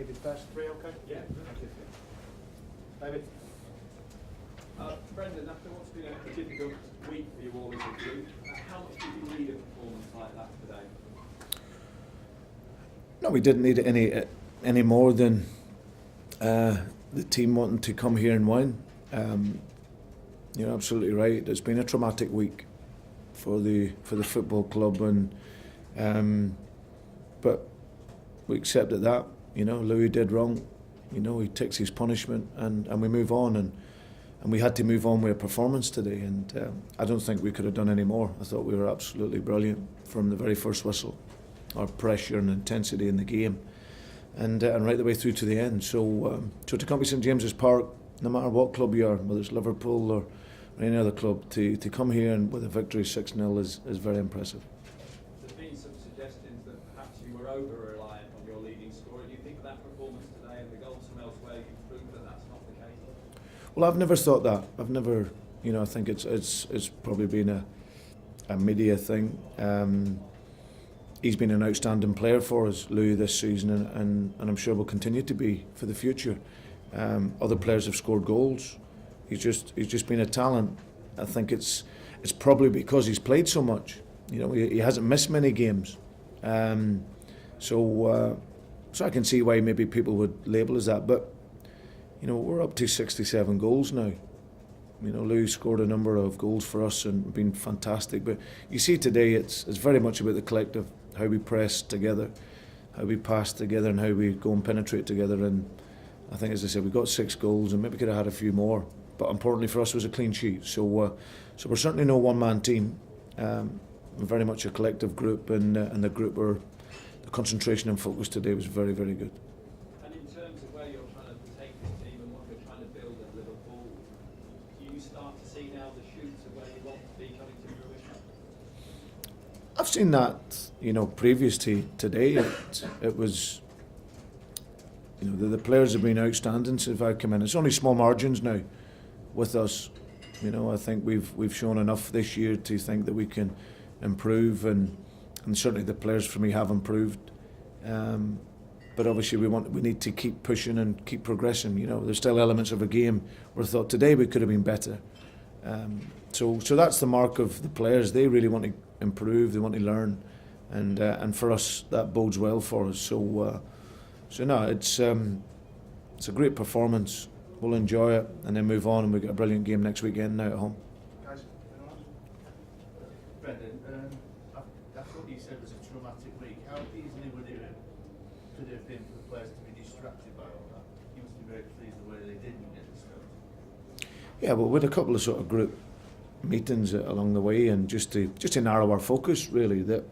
David first. Three, okay? Yeah. Thank you. David. Brendan, after what's been a difficult week for you all as a group, how much did you need a performance like that today? No, we didn't need it any more than the team wanting to come here and win. You're absolutely right. It's been a traumatic week for the football club, and but we accepted that. Louis did wrong. He takes his punishment, and we move on, and we had to move on with a performance today, and I don't think we could have done any more. I thought we were absolutely brilliant from the very first whistle. Our pressure and intensity in the game, and right the way through to the end. So to come to St James's Park, no matter what club you are, whether it's Liverpool or any other club, to come here and with a victory 6-0 is very impressive. There's been some suggestions that perhaps you were over-reliant on your leading scorer. Do you think that performance today and the goals from elsewhere, you've proved that that's not the case? Well, I've never thought that. I've never, I think it's probably been a media thing. He's been an outstanding player for us, Louis, this season, and I'm sure will continue to be for the future. Other players have scored goals. He's just been a talent. I think it's probably because he's played so much. He hasn't missed many games. So I can see why maybe people would label as that. But we're up to 67 goals now. Louis scored a number of goals for us and been fantastic. But you see today, it's very much about the collective, how we press together, how we pass together, and how we go and penetrate together. And I think, as I said, we got 6 goals, and maybe could have had a few more. But importantly for us, it was a clean sheet. So we're certainly no one-man team. We're very much a collective group, and the group the concentration and focus today was very, very good. And in terms of where you're trying to take this team and what you're trying to build at Liverpool, do you start to see now the shoots of where you want to be coming to fruition? I've seen that, previous to today. It was, the players have been outstanding since I've come in. It's only small margins now with us. I think we've shown enough this year to think that we can improve, and certainly the players for me have improved. But obviously we need to keep pushing and keep progressing. There's still elements of a game where I thought today we could have been better. So that's the mark of the players. They really want to improve. They want to learn, and for us that bodes well for us. So no, it's a great performance. We'll enjoy it and then move on, and we've got a brilliant game next weekend now at home. Guys, Brendan, I thought you said it was a traumatic week. How easily could it have been for the players to be distracted by all that? You must be very pleased the way they didn't get distracted. Yeah, well, with a couple of sort of group meetings along the way, and just to narrow our focus really, that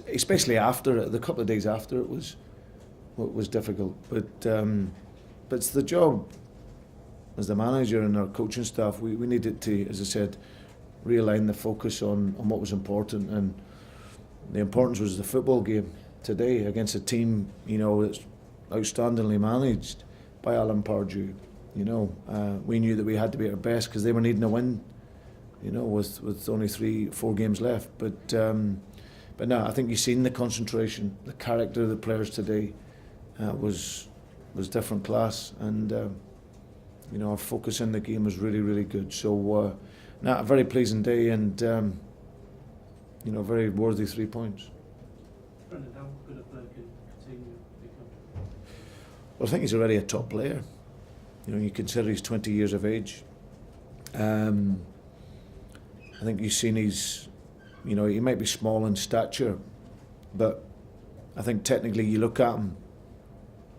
especially after the couple of days after it was difficult, but it's the job as the manager and our coaching staff. We needed to, as I said, realign the focus on what was important, and the importance was the football game today against a team that's outstandingly managed by Alan Pardew. We knew that we had to be at our best because they were needing a win, with only 3-4 games left. But no, I think you've seen the concentration, the character of the players today was different class, and our focus in the game was really, really good. So a very pleasing day, and very worthy 3 points. Brendan, how good a player can Coutinho become? Well, I think he's already a top player. You consider he's 20 years of age. I think you've seen he might be small in stature, but I think technically you look at him,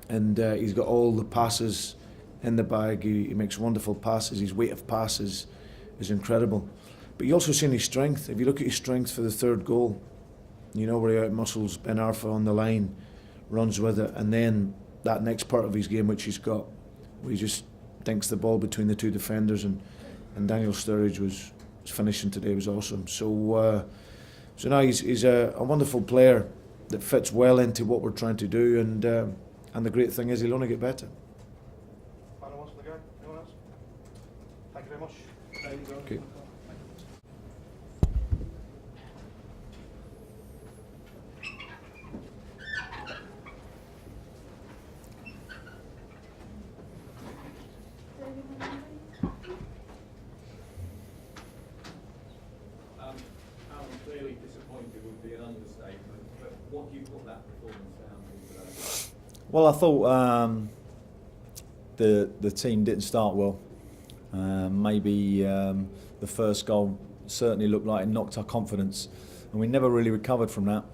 and he's got all the passes in the bag. He makes wonderful passes. His weight of passes is incredible. But you also seen his strength. If you look at his strength for the third goal, where he out-muscles Ben Arfa on the line, runs with it, and then that next part of his game which he's got, where he just dinks the ball between the two defenders, and Daniel Sturridge was finishing today was awesome. So now he's a wonderful player that fits well into what we're trying to do, and the great thing is he'll only get better. Final ones for the game. Anyone else? Thank you very much. Okay. Clearly disappointed would be an understatement, but what do you put that performance down to today? Well, I thought the team didn't start well. Maybe the first goal certainly looked like it knocked our confidence, and we never really recovered from that.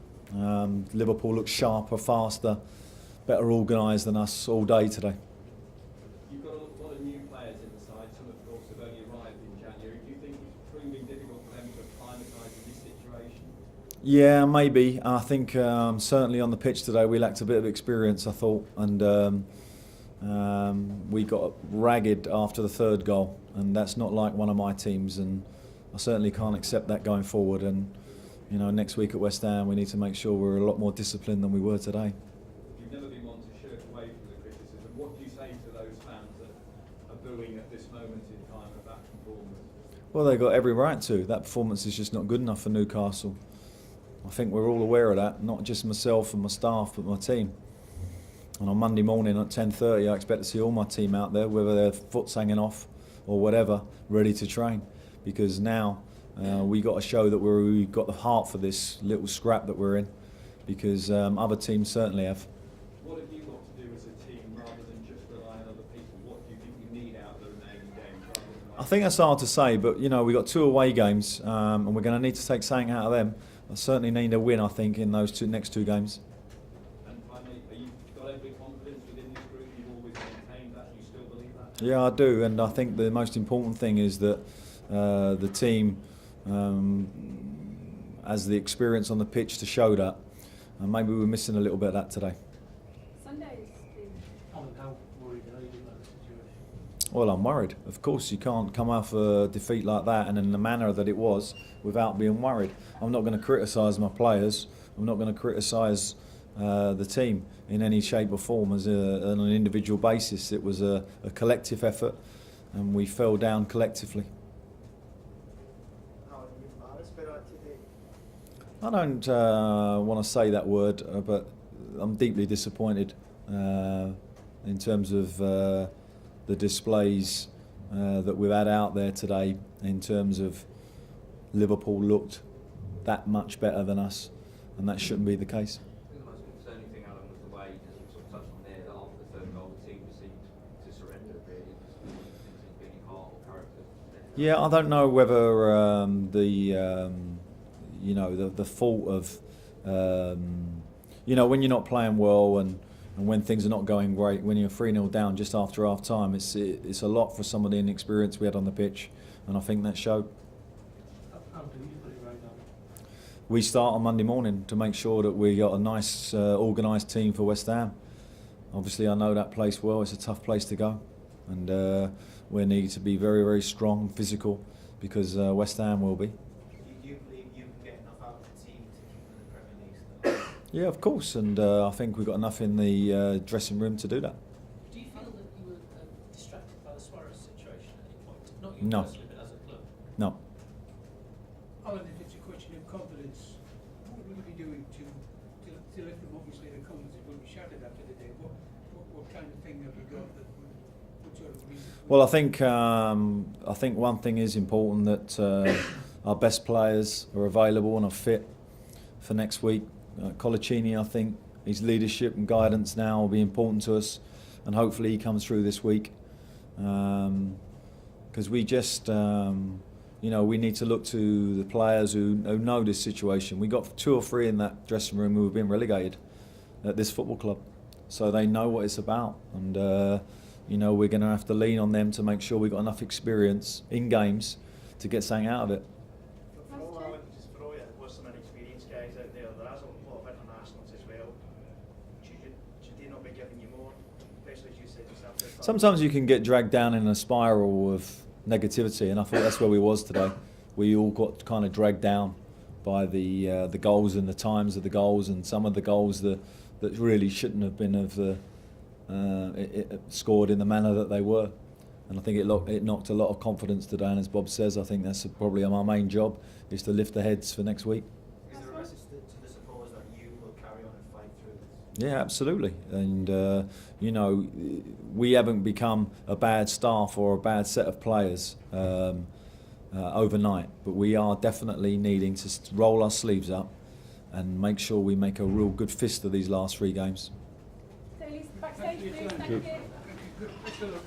Liverpool looked sharper, faster, better organised than us all day today. You've got a lot of new players in the side, some of course have only arrived in January. Do you think it's proving difficult for them to acclimatise to this situation? Yeah, maybe. I think certainly on the pitch today we lacked a bit of experience, I thought, and we got ragged after the third goal, and that's not like one of my teams, and I certainly can't accept that going forward. And you know, next week at West Ham we need to make sure we're a lot more disciplined than we were today. You've never been one to shirk away from the criticism. What do you say to those fans that are booing at this moment in time of that performance? Well, they've got every right to. That performance is just not good enough for Newcastle. I think we're all aware of that, not just myself and my staff, but my team. And on Monday morning at 10:30, I expect to see all my team out there, whether their foot's hanging off or whatever, ready to train. Because now we got to show that we've got the heart for this little scrap that we're in. Because other teams certainly have. What have you got to do as a team rather than just rely on other people? What do you think you need out of the remaining games? I think that's hard to say, but you know, we've got 2 away games, and we're going to need to take something out of them. I certainly need a win, I think, in those next 2 games. And finally, you've got every confidence within this group, you've always maintained that, you still believe that? Yeah, I do, and I think the most important thing is that the team has the experience on the pitch to show that, and maybe we're missing a little bit of that today. Sundays. Alan, how worried are you about the situation? Well, I'm worried. Of course, you can't come off a defeat like that and in the manner that it was without being worried. I'm not going to criticise my players. I'm not going to criticise the team in any shape or form on an individual basis. It was a collective effort, and we fell down collectively. How are you embarrassed by that today? I don't want to say that word, but I'm deeply disappointed in terms of the displays that we've had out there today. In terms of Liverpool looked that much better than us, and that shouldn't be the case. I think the most concerning thing, Alan, was the way, as you sort of touched on there, that after the third goal the team seemed to surrender, really. Just didn't seem to be any heart or character there. Yeah, I don't know whether the fault of when you're not playing well and when things are not going great, when you're 3-0 down just after half time, it's a lot for some of the inexperience we had on the pitch, and I think that showed. How do you put it right now? We start on Monday morning to make sure that we got a nice organised team for West Ham. Obviously I know that place well, it's a tough place to go, and we need to be very, very strong, physical, because West Ham will be. Do you believe you can get enough out of the team to keep them in the Premier League still? Yeah, of course, and I think we've got enough in the dressing room to do that. Do you feel that you were distracted by the Suarez situation at any point? Not you No. personally, but as a club? No. Alan, if it's a question of confidence, what will you be doing to lift them? Obviously, the confidence is going to be shattered after the day. What kind of thing have you got that would sort of reason? Well, I think one thing is important, that our best players are available and are fit for next week. Colaccini, I think his leadership and guidance now will be important to us, and hopefully he comes through this week. Because we just, we need to look to the players who know this situation. We got 2 or 3 in that dressing room who have been relegated at this football club, so they know what it's about, and we're going to have to lean on them to make sure we've got enough experience in games to get something out of it. For all Alan, just for all you, there's some inexperienced guys out there. There is a lot of internationals as well. Should they not be giving you more, especially as you said yourself? Sometimes you can get dragged down in a spiral of negativity, and I thought that's where we was today. We all got kind of dragged down by the goals and the times of the goals, and some of the goals that really shouldn't have been scored in the manner that they were. And I think it knocked a lot of confidence today, and as Bob says, I think that's probably our main job, is to lift the heads for next week. Is there a message to the supporters that you will carry on and fight through this? Yeah, absolutely. And, we haven't become a bad staff or a bad set of players. overnight. But we are definitely needing to roll our sleeves up and make sure we make a real good fist of these last 3 games. So, backstage, Thank you. please. Thank you. Good. Good luck.